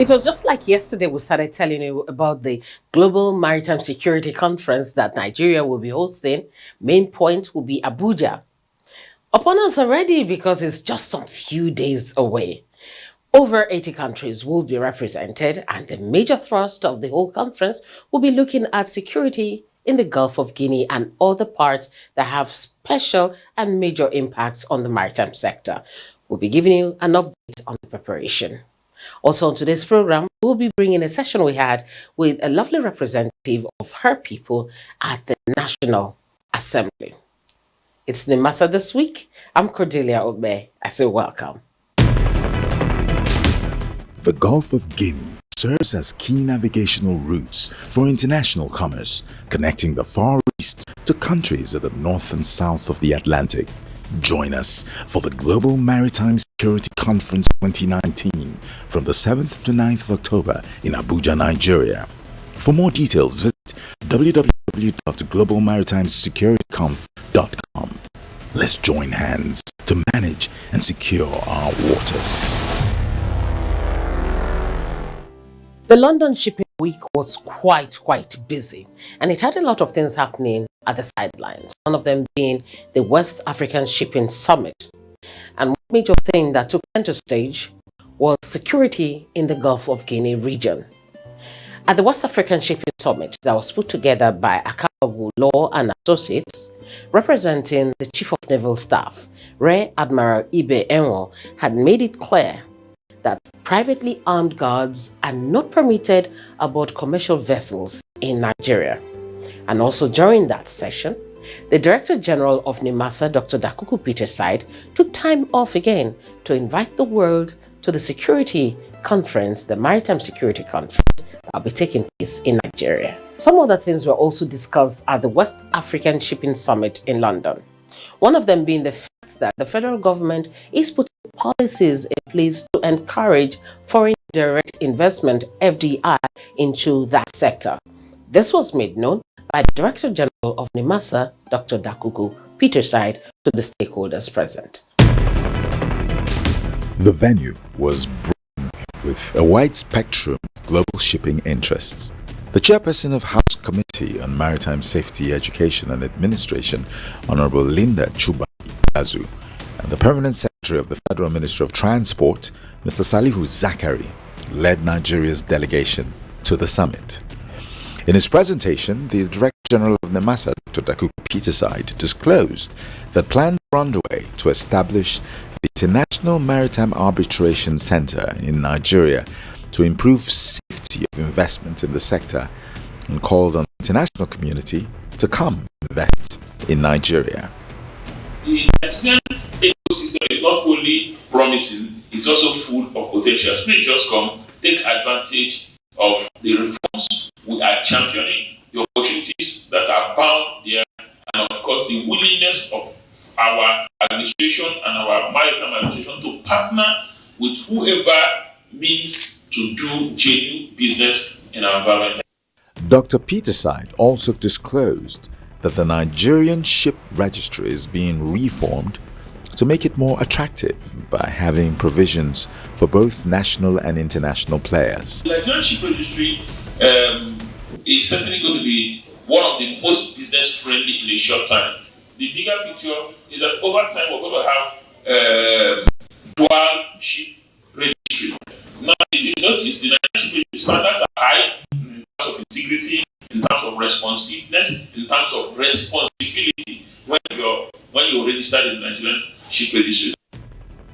It was just like yesterday we started telling you about the Global Maritime Security Conference that Nigeria will be hosting. Main point will be Abuja. Upon us already because it's just some few days away. Over 80 countries will be represented, and the major thrust of the whole conference will be looking at security in the Gulf of Guinea and other parts that have special and major impacts on the maritime sector. We'll be giving you an update on the preparation. Also on today's program, we'll be bringing a session we had with a lovely representative of her people at the National Assembly. It's NIMASA this week. I'm Cordelia Obe. I say welcome. The Gulf of Guinea serves as key navigational routes for international commerce, connecting the Far East to countries at the north and south of the Atlantic. Join us for the Global Maritime Security Conference 2019 from the 7th to 9th of October in Abuja, Nigeria. For more details, visit www.globalmaritimeSecurityConf.com. Let's join hands to manage and secure our waters. The London Shipping Week was quite busy, and it had a lot of things happening at the sidelines, one of them being the West African Shipping Summit. And one major thing that took center stage was security in the Gulf of Guinea region. At the West African Shipping Summit that was put together by Akabu Law and Associates, representing the Chief of Naval Staff, Rear Admiral Ibe Enwo, had made it clear that privately armed guards are not permitted aboard commercial vessels in Nigeria. And also during that session, the Director General of NIMASA, Dr. Dakuku Peterside, took time off again to invite the world to the security conference, the Maritime Security Conference, that will be taking place in Nigeria. Some other things were also discussed at the West African Shipping Summit in London. One of them being the fact that the federal government is putting policies in place to encourage foreign direct investment, FDI, into that sector. This was made known by the Director General of NIMASA, Dr. Dakuku Peterside, to the stakeholders present. The venue was brimming with a wide spectrum of global shipping interests. The chairperson of House Committee on Maritime Safety, Education and Administration, Honorable Linda Chuba Yazu, and the Permanent Secretary of the Federal Ministry of Transport, Mr. Salihu Zakari, led Nigeria's delegation to the summit. In his presentation, the Director General of NIMASA, Dr. Dakuku Peterside, disclosed that plans were underway to establish the International Maritime Arbitration Center in Nigeria to improve safety of investment in the sector, and called on the international community to come invest in Nigeria. The Nigerian ecosystem is not only promising, it's also full of potential. Please just come, take advantage of the reforms we are championing, the opportunities that are bound there, and of course the willingness of our administration and our maritime administration to partner with whoever means to do genuine business in our environment. Dr. Peterside also disclosed that the Nigerian Ship Registry is being reformed to make it more attractive by having provisions for both national and international players. The Nigerian Ship Registry is certainly going to be one of the most business friendly in a short time. The bigger picture is that over time we're going to have dual ship registry. Now, if you notice, the Nigerian Ship Registry standards are high in terms of integrity, in terms of responsiveness, in terms of responsibility when you're registered in the Nigerian Ship Registry.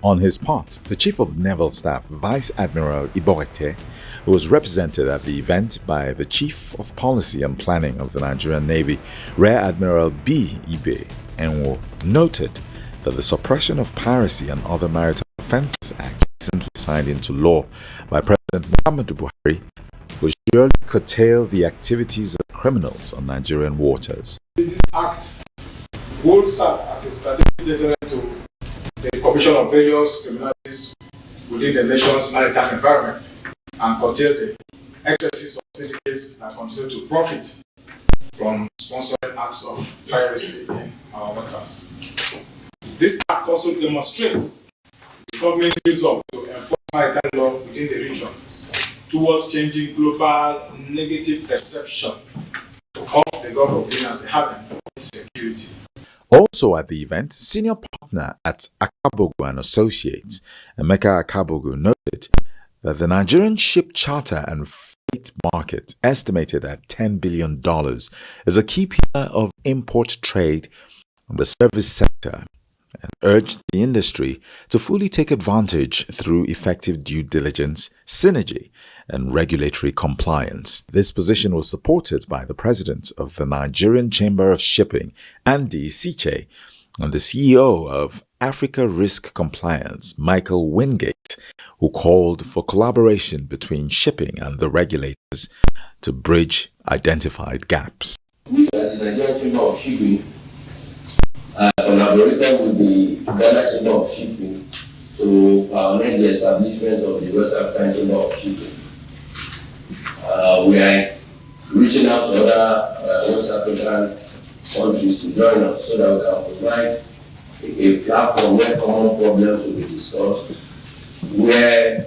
On his part, the Chief of Naval Staff, Vice Admiral Iborete, who was represented at the event by the Chief of Policy and Planning of the Nigerian Navy, Rear Admiral B. Ibe Enwo, noted that the Suppression of Piracy and Other Maritime Offences Act, recently signed into law by President Muhammadu Buhari, will surely curtail the activities of criminals on Nigerian waters. This act will serve as a strategic deterrent to the commission of various criminalities within the nation's maritime environment and curtail the excesses of syndicates that continue to profit from sponsoring acts of piracy in our waters. This act also demonstrates the government's resolve to enforce maritime law within the region towards changing global negative perception of the Gulf of Guinea as a haven of insecurity. Also at the event, senior partner at Akabogu and Associates, Emeka Akabogu, noted that the Nigerian ship charter and freight market, estimated at $10 billion, is a key pillar of import trade in the service sector, and urged the industry to fully take advantage through effective due diligence, synergy, and regulatory compliance. This position was supported by the president of the Nigerian Chamber of Shipping, Andy Siche, and the CEO of Africa Risk Compliance, Michael Wingate, who called for collaboration between shipping and the regulators to bridge identified gaps. We at the Nigerian Chamber of Shipping collaborated with the Ghana Chamber of Shipping to pioneer the establishment of the West African Chamber of Shipping. We are reaching out to other West African countries to join us so that we can provide a platform where common problems will be discussed, where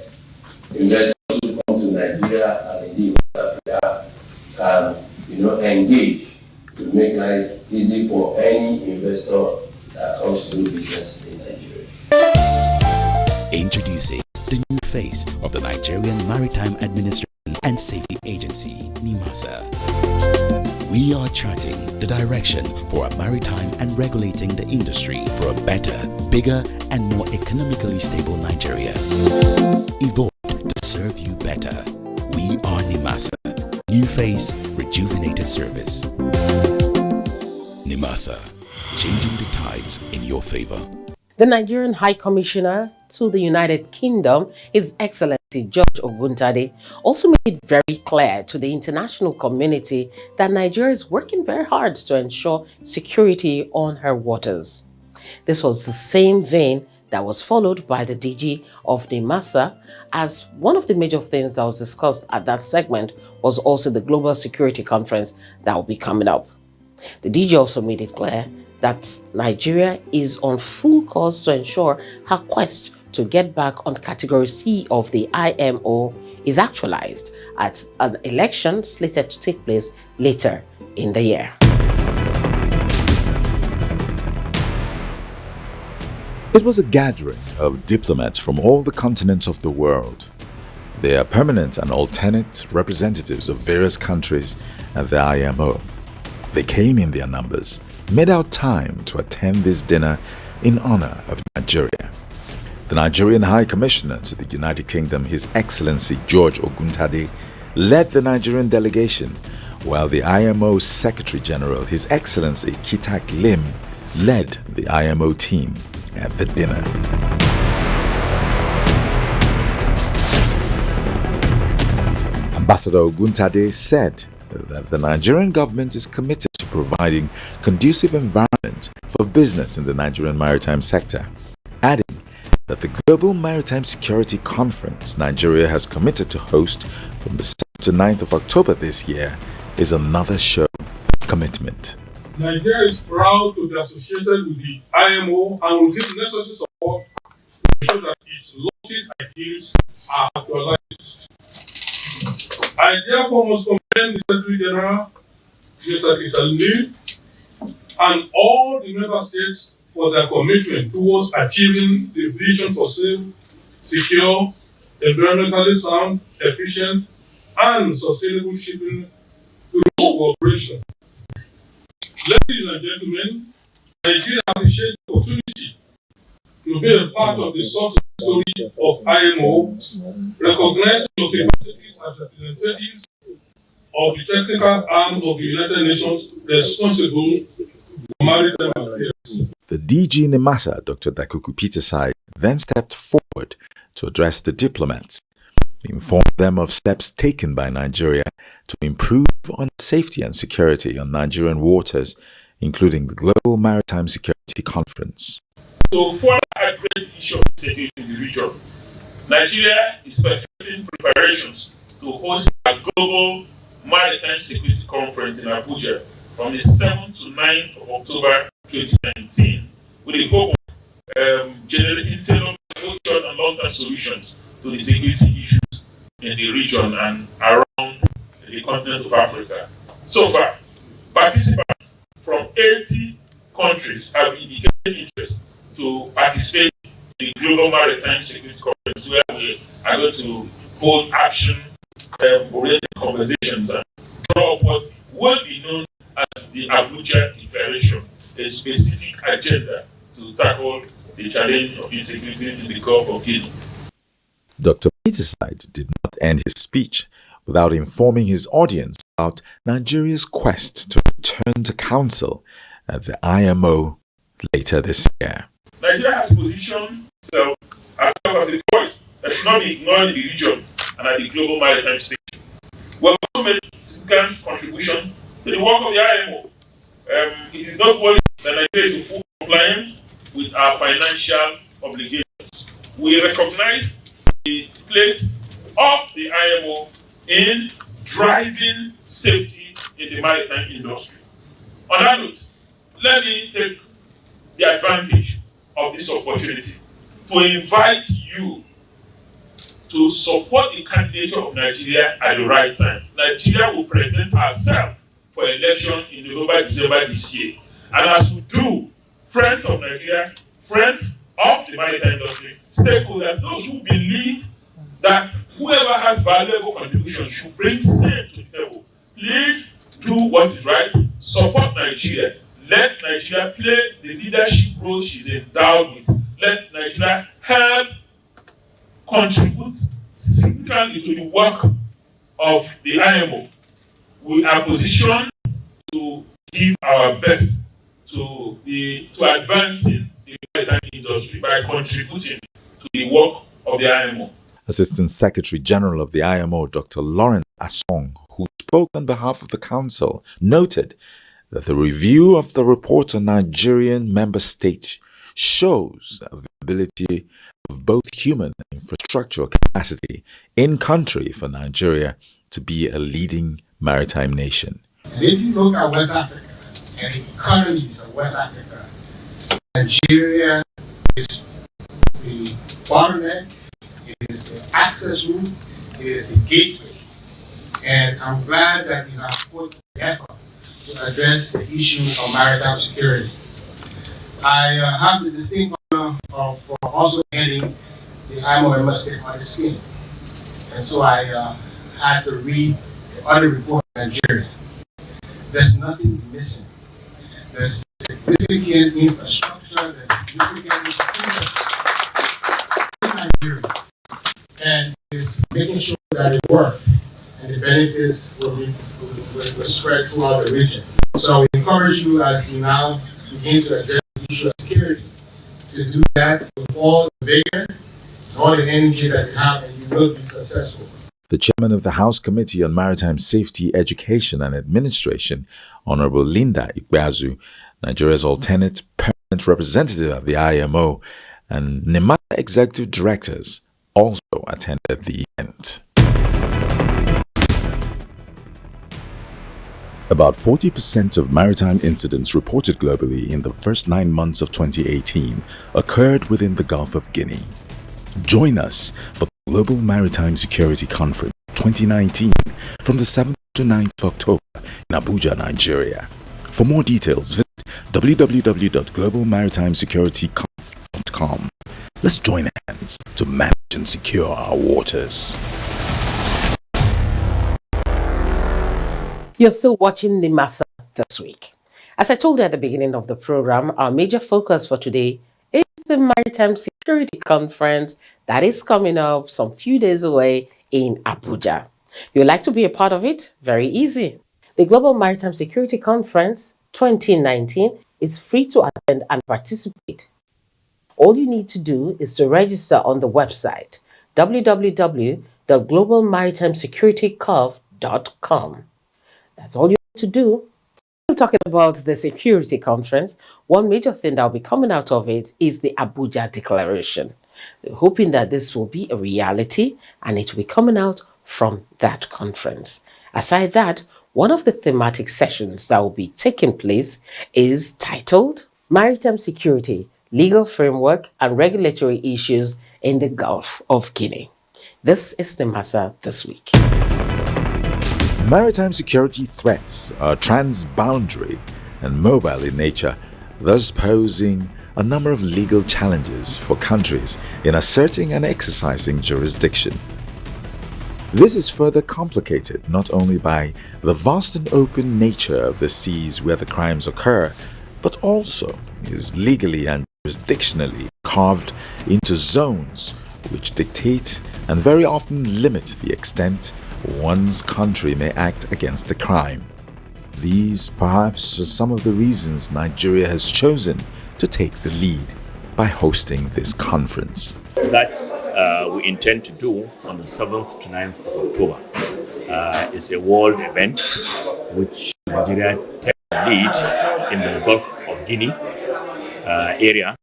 investors who come to Nigeria and indeed West Africa can engage to make life easy for any investor that comes to do business in Nigeria. Introducing the new face of the Nigerian Maritime Administration and Safety Agency, NIMASA. We are charting the direction for a maritime and regulating the industry for a better, bigger, and more economically stable Nigeria. Evolved to serve you better. We are NIMASA. New face, rejuvenated service. NIMASA, changing the tides in your favor. The Nigerian High Commissioner to the United Kingdom, His Excellency George Oguntade, also made it very clear to the international community that Nigeria is working very hard to ensure security on her waters. This was the same vein that was followed by the DG of NIMASA, as one of the major things that was discussed at that segment was also the Global Security Conference that will be coming up. The DG also made it clear that Nigeria is on full course to ensure her quest to get back on Category C of the IMO is actualized at an election slated to take place later in the year. It was a gathering of diplomats from all the continents of the world. They are permanent and alternate representatives of various countries at the IMO. They came in their numbers, made out time to attend this dinner in honor of Nigeria. The Nigerian High Commissioner to the United Kingdom, His Excellency George Oguntade, led the Nigerian delegation, while the IMO Secretary General, His Excellency Kitak Lim, led the IMO team at the dinner. Ambassador Oguntade said that the Nigerian government is committed to providing conducive environment for business in the Nigerian maritime sector, adding that the Global Maritime Security Conference Nigeria has committed to host from the 7th to 9th of October this year is another show commitment. Nigeria is proud to be associated with the IMO and will give necessary support to ensure that its lofty ideals are actualized. I therefore must commend the Secretary General, Mr. Italy, and all the member states for their commitment towards achieving the vision for safe, secure, environmentally sound, efficient, and sustainable shipping through cooperation. Ladies and gentlemen, Nigeria appreciates the opportunity to be a part of the success story of IMO, recognizing your capacities as representatives of the technical arm of the United Nations responsible for maritime affairs. The DG NIMASA, Dr. Dakuku Petersai, then stepped forward to address the diplomats. He informed them of steps taken by Nigeria to improve on safety and security on Nigerian waters, including the Global Maritime Security Conference. To further address the issue of security in the region, Nigeria is perfecting preparations to host a Global Maritime Security Conference in Abuja from the 7th to 9th of October 2019, with the hope of generating tailored both short and long-term solutions to the security issues in the region and around the continent of Africa. So far, participants from 80 countries have indicated interest to participate in the Global Maritime Security Conference, where we are going to hold action-oriented conversations and draw up what will be known as the Abuja Declaration, a specific agenda to tackle the challenge of insecurity in the Gulf of Guinea. Dr. Peterside did not end his speech without informing his audience about Nigeria's quest to return to council at the IMO later this year. Nigeria has positioned itself as a voice that should not be ignored in the region and at the global maritime stage. We have also made significant contribution to the work of the IMO. It is noteworthy that Nigeria is in full compliance with our financial obligations. We recognize the place of the IMO in driving safety in the maritime industry. On that note, let me take the advantage of this opportunity to invite you to support the candidature of Nigeria at the right time. Nigeria will present herself for election in November, December this year. And as we do, friends of Nigeria, friends of the maritime industry, stakeholders, those who believe that whoever has valuable contributions should bring same to the table. Please do what is right. Support Nigeria. Let Nigeria play the leadership role she's endowed with. Let Nigeria help contribute significantly to the work of the IMO. We are positioned to give our best to advancing the maritime industry by contributing to the work of the IMO. Assistant Secretary General of the IMO, Dr. Lawrence Asong, who spoke on behalf of the Council, noted that the review of the report on Nigerian member states shows the ability of both human and infrastructural capacity in country for Nigeria to be a leading maritime nation. And if you look at West Africa and the economies of West Africa, Nigeria is the bottleneck, it is the access route, it is the gateway. And I'm glad that you have put the effort to address the issue of maritime security. I have the distinct honor of also heading the IMO member state audit scheme. And so I had to read the audit report of Nigeria. There's nothing missing. There's significant infrastructure, there's significant infrastructure in Nigeria. And it's making sure that it works and the benefits will spread throughout the region. So we encourage you as you now begin to address the issue of security to do that with all the vigor and all the energy that you have, and you will be successful. The chairman of the House Committee on Maritime Safety, Education and Administration, Honorable Linda Ikpeazu, Nigeria's alternate permanent representative of the IMO, and NIMASA executive directors also attended the event. About 40% of maritime incidents reported globally in the first 9 months of 2018 occurred within the Gulf of Guinea. Join us for the Global Maritime Security Conference 2019 from the 7th to 9th of October in Abuja, Nigeria. For more details, visit www.globalmaritimeSecurityConf.com. Let's join hands to manage and secure our waters. You're still watching NIMASA this week. As I told you at the beginning of the program, our major focus for today is the Maritime Security Conference that is coming up some few days away in Abuja. If you'd like to be a part of it, very easy. The Global Maritime Security Conference 2019 is free to attend and participate. All you need to do is to register on the website www.globalmaritimeSecurityConf.com. That's all you need to do. We're talking about the security conference. One major thing that will be coming out of it is the Abuja Declaration. We're hoping that this will be a reality and it will be coming out from that conference. Aside that, one of the thematic sessions that will be taking place is titled Maritime Security, Legal Framework and Regulatory Issues in the Gulf of Guinea. This is NIMASA This Week. Maritime security threats are transboundary and mobile in nature, thus posing a number of legal challenges for countries in asserting and exercising jurisdiction. This is further complicated not only by the vast and open nature of the seas where the crimes occur, but also is legally and jurisdictionally carved into zones which dictate and very often limit the extent one's country may act against the crime. These perhaps are some of the reasons Nigeria has chosen to take the lead by hosting this conference. That we intend to do on the 7th to 9th of October is a world event which Nigeria takes the lead in the Gulf of Guinea area,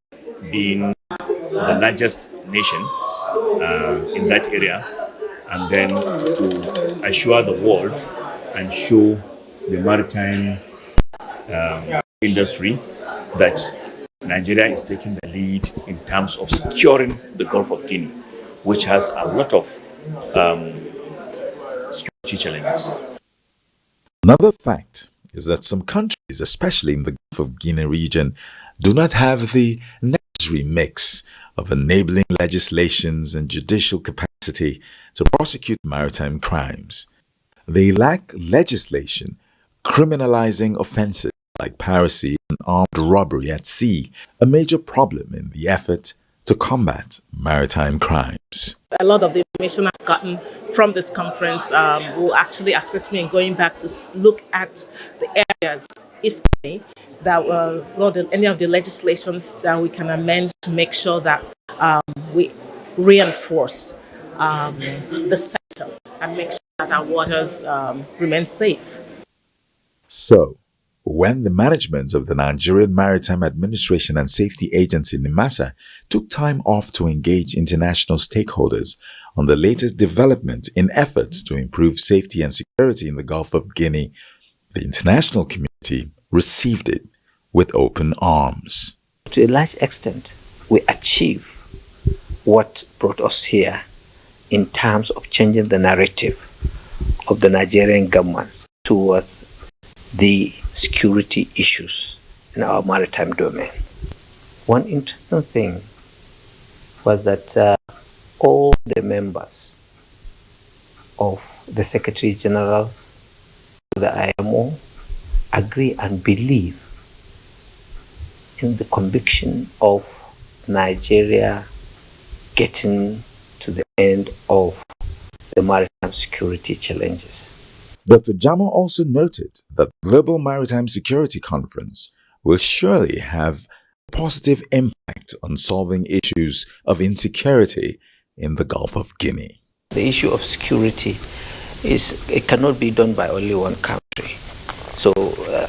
being the largest nation in that area, and then to assure the world and show the maritime industry that Nigeria is taking the lead in terms of securing the Gulf of Guinea, which has a lot of security challenges. Another fact is that some countries, especially in the Gulf of Guinea region, do not have the necessary mix of enabling legislations and judicial capacity to prosecute maritime crimes. They lack legislation criminalizing offenses like piracy and armed robbery at sea, a major problem in the effort to combat maritime crimes. A lot of the information I've gotten from this conference will actually assist me in going back to look at the areas, if any, that any of the legislations that we can amend to make sure that we reinforce the sector and make sure that our waters remain safe. So, when the management of the Nigerian Maritime Administration and Safety Agency NIMASA took time off to engage international stakeholders on the latest development in efforts to improve safety and security in the Gulf of Guinea, the international community received it with open arms. To a large extent, we achieve what brought us here in terms of changing the narrative of the Nigerian government towards the security issues in our maritime domain. One interesting thing was that all the members of the Secretary General of the IMO agree and believe in the conviction of Nigeria getting to the end of the maritime security challenges. Dr. Jamo also noted that the Global Maritime Security Conference will surely have a positive impact on solving issues of insecurity in the Gulf of Guinea. The issue of security it cannot be done by only one country. So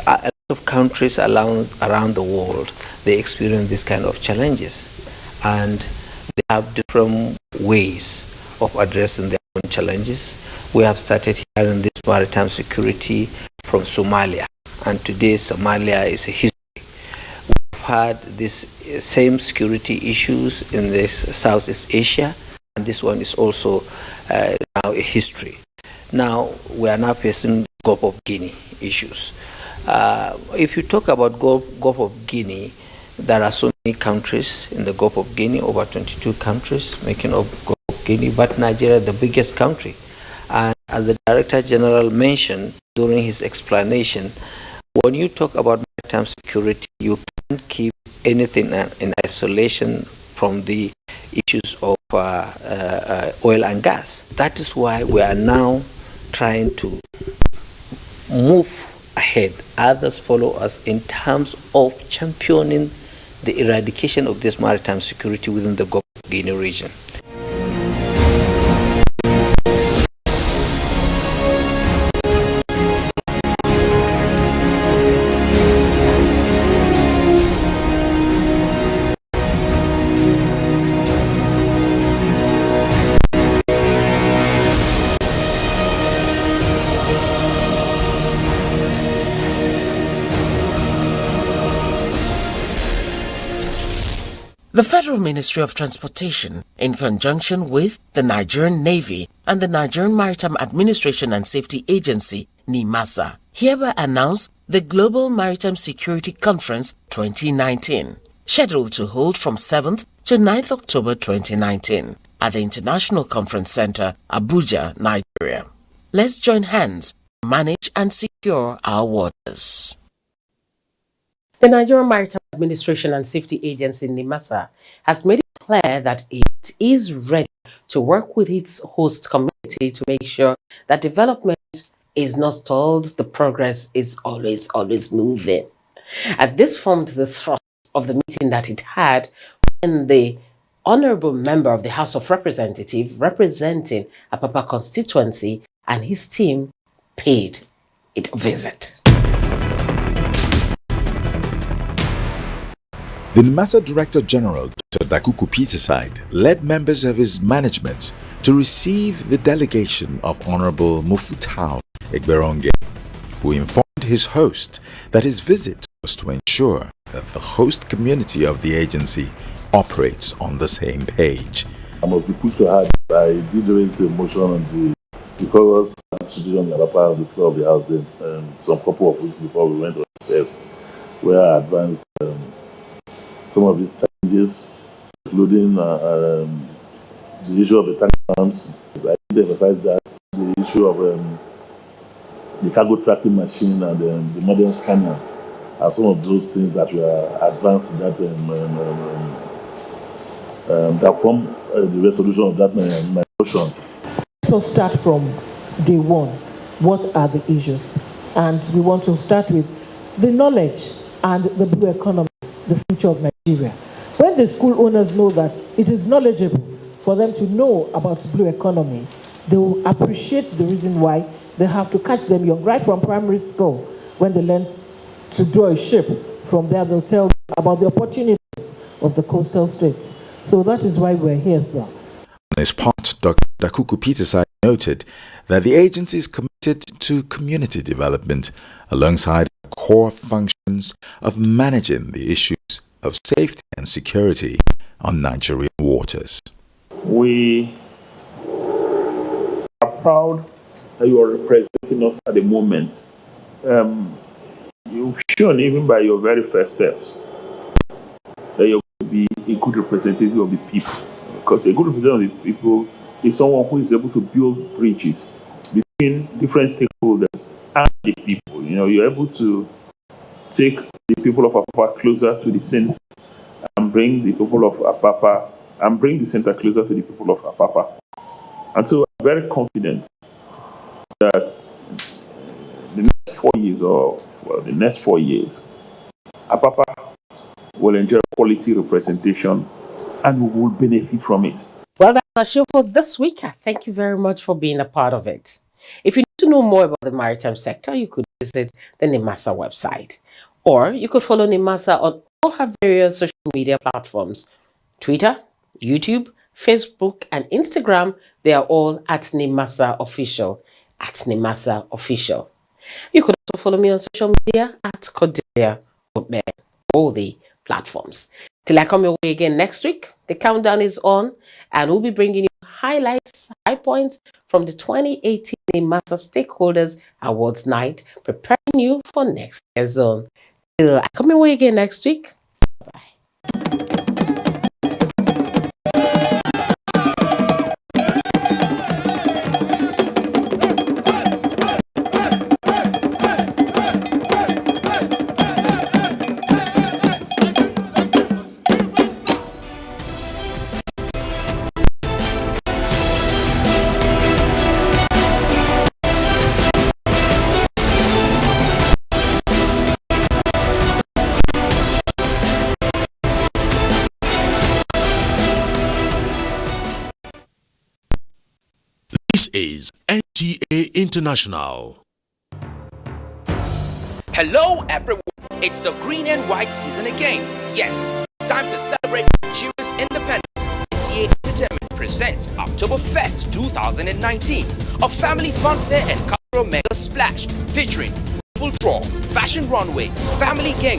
a lot of countries around the world, they experience this kind of challenges, and they have different ways of addressing their own challenges. We have started here in this maritime security from Somalia, and today Somalia is a history. We've had these same security issues in this Southeast Asia, and this one is also now a history. Now we are now facing Gulf of Guinea issues. If you talk about Gulf of Guinea, there are so many countries in the Gulf of Guinea, over 22 countries making up Gulf of Guinea, but Nigeria is the biggest country. And as the Director General mentioned during his explanation, when you talk about maritime security, you can't keep anything in isolation from the issues of oil and gas. That is why we are now trying to move ahead. Others follow us in terms of championing the eradication of this maritime security within the Gulf of Guinea region. The Federal Ministry of Transportation, in conjunction with the Nigerian Navy and the Nigerian Maritime Administration and Safety Agency, NIMASA, hereby announced the Global Maritime Security Conference 2019, scheduled to hold from 7th to 9th October 2019 at the International Conference Center, Abuja, Nigeria. Let's join hands to manage and secure our waters. The Nigerian Maritime Administration and Safety Agency, NIMASA, has made it clear that it is ready to work with its host community to make sure that development is not stalled, the progress is always moving. And this formed the thrust of the meeting that it had when the honorable member of the House of Representatives representing Apapa constituency and his team paid it a visit. The NIMASA Director General, Dr. Dakuku Peterside, led members of his management to receive the delegation of Honorable Mufutau Egberonge, who informed his host that his visit was to ensure that the host community of the agency operates on the same page. I must be quick to add that I did raise the motion on the because to do on the other part of the floor of the house some couple of weeks before we went to recess, where I advanced some of these challenges, including the issue of the tank farms. I did emphasize that the issue of the cargo tracking machine and the modern scanner are some of those things that we are advanced that that form the resolution of that my motion. So start from day one. What are the issues? And we want to start with the knowledge and the blue economy, the future of Nigeria. When the school owners know that it is knowledgeable for them to know about blue economy, they will appreciate the reason why they have to catch them young, right from primary school. When they learn to draw a ship, from there they'll tell them about the opportunities of the coastal states. So that is why we're here, sir. On his part, Dr. Dakuku Peterside noted that the agency is committed to community development alongside core functions of managing the issues of safety and security on Nigerian waters. We are proud that you are representing us at the moment. You've shown, even by your very first steps, that you're going to be a good representative of the people. Because a good representative of the people is someone who is able to build bridges between different stakeholders and the people. You know, you're able to take the people of Apapa closer to the center and bring the people of Apapa and bring the center closer to the people of Apapa. And so I'm very confident that the next 4 years, Apapa will enjoy quality representation and we will benefit from it. Well, that's our show for this week. Thank you very much for being a part of it. If you need to know more about the maritime sector, you could visit the NIMASA website. Or you could follow NIMASA on all her various social media platforms. Twitter, YouTube, Facebook, and Instagram. They are all at NIMASA Official. At NIMASA Official. You could also follow me on social media at Cordelia Obe. All the platforms. Till I come your way again next week, the countdown is on, and we'll be bringing you highlights, high points from the 2018 NIMASA Stakeholders Awards Night, preparing you for next year's zone. Till I come your way again next week. Bye. This is NTA International. Hello everyone, it's the green and white season again. Yes, it's time to celebrate Nigeria's independence. NTA Entertainment presents Oktoberfest 2019, a family fun fair and cultural mega splash featuring full draw, fashion runway, family gang